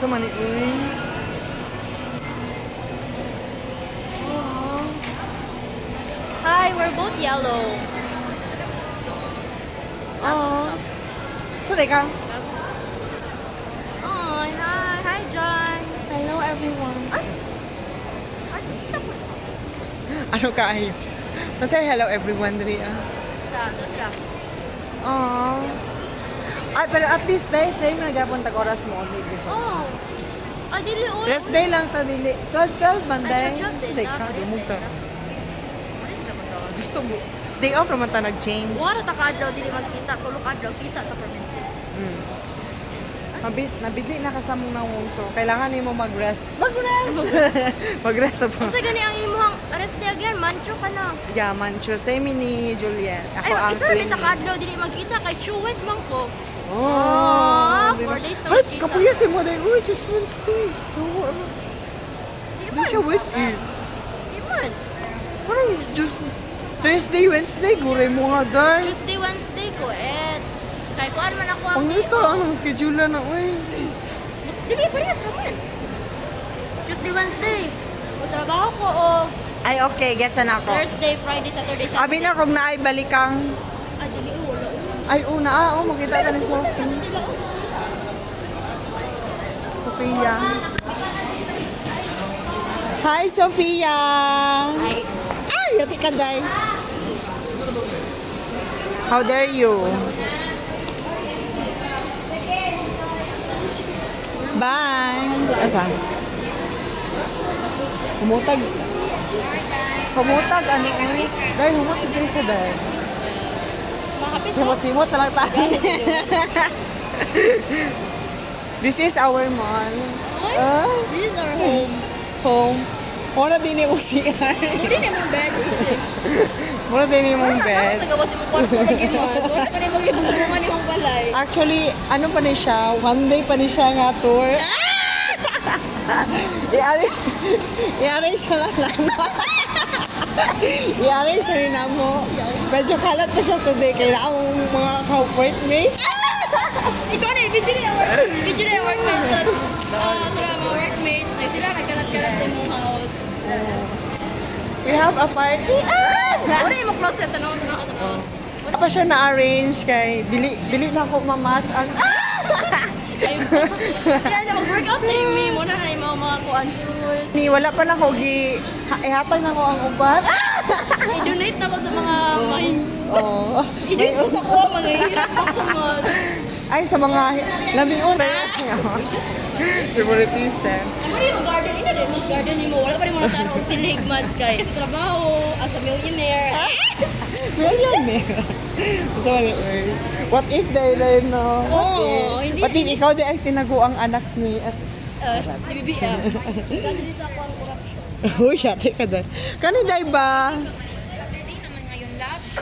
So mani uy. Hi, we're both yellow. Oh. So teka. Oh, hi, John. Hello everyone. Artista po. Ano ka ayo? Kasi hello everyone diri ah. Tapos ka. Oh. Ay, pero at least dahil sa'yo nagapon tag-oras mo ulit, di ba? Oh. Ah, dili ulo. Rest day lang ta dili. 12 man Ay, day. 12 day Day na, ka, rest dumog day ta. na. Gusto mo. Day off naman ta nag-change. Wala ta kadlaw dili magkita, tulog kadlaw kita ta permanent. Nabidli na kasama ng so kailangan nimo mag-rest. Mag-rest! Mag-rest ako. Kasi gani ang imong rest day again, mancho ka na. Yeah, Mancho. Same ni Juliet. Ako Ay, ang isa twin. rin ta kadlaw dili magkita kay chuwet man ko. Oh, 4 days na ay, magkita. kapuya si mo dahil. Uy, just Wednesday. Hindi siya with it. Iman. Parang just Thursday, Wednesday, gure mo nga dahil. Tuesday, Wednesday ko kay kuan man ako ang Pangito, anong schedule na, uy. Dili parehas naman. Tuesday, Wednesday. Trabaho ko Ay, okay, gets na ako. Thursday, Friday, Saturday, Sunday. Abi na kung naay balikang. Ah, dili wala. Ay, una, makita ka ni Suotan Sophie. na sila. Sophia. Hi, Sophia. Ay, Ay, yati ka, day. How dare you? Bye. Asa? Humutag. Humutag, ano ulit? Dahil humutag din siya dahil. makapit ko. Simot-simot na lang tayo. This is our mall. This is our home. Home. Muna din yung CR. Muli na mong bed. Muna din yung bed. Sa gawas yung kwarto lagi mo. So, wala pa rin mga ibungan yung balay. Actually, ano pa ni siya? One day pa ni siya nga tour. I-arrange siya lang lang. I-arrange siya rin mo. Medyo kalat pa siya today. Kaya ang mga workmates. Ikaw na, video na yung workmate. Tara, mga workmates. Sila nagkalat-kalat sa mong house. We have a party. Wala yung mga closet. Tanaw. Wala pa siya na-arrange kay dili na ako mamatch ang Kaya na mag-workout na yung meme mo na yung mga kuan shoes. ni wala pa na ko ihatag na ko ang uban. I-donate na ko sa mga Oh. i-donate ko sa kuha, mga hirap ako man. Ay sa mga laming una. Favoritista. Ano yung garden? Ina din, yung garden mo. Wala pa rin mo natara kung silig, mads kay. Sa trabaho, as a millionaire. Million eh. So, what if they no? Oo, hindi. What if ikaw di ay tinago ang anak ni TBB. Gano'n din sa ako ang corruption. Uy, yate ka dahil. Kani day ba?